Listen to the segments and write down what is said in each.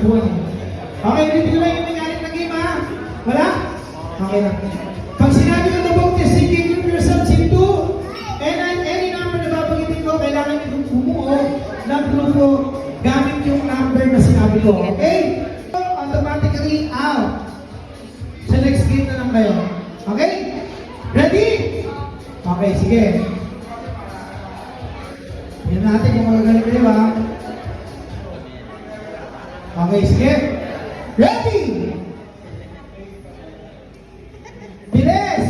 buwan. Okay, ready na ba yung mechanic na game, ha? Wala? Okay lang. Pag sinabi ko about this, give yourself into any number na babagitin ko, kailangan nyo bumuo ng grupo gamit yung number na sinabi ko. Okay? So, automatically out. Sa next game na lang kayo. Okay? Ready? Okay, sige. Yan natin kung magagaling kayo, ha? Okay, sige. Ready! Bilis!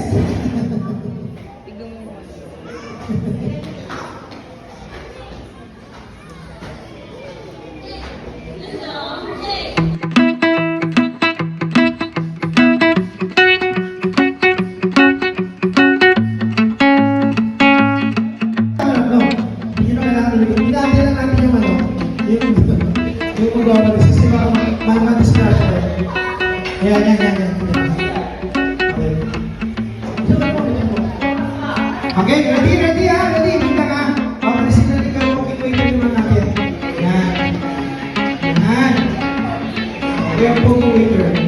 Okay, ready ha? Ready? Kita ka. President, ikaw okay, wait naman natin. Yan. Yan. Okay, ang waiter.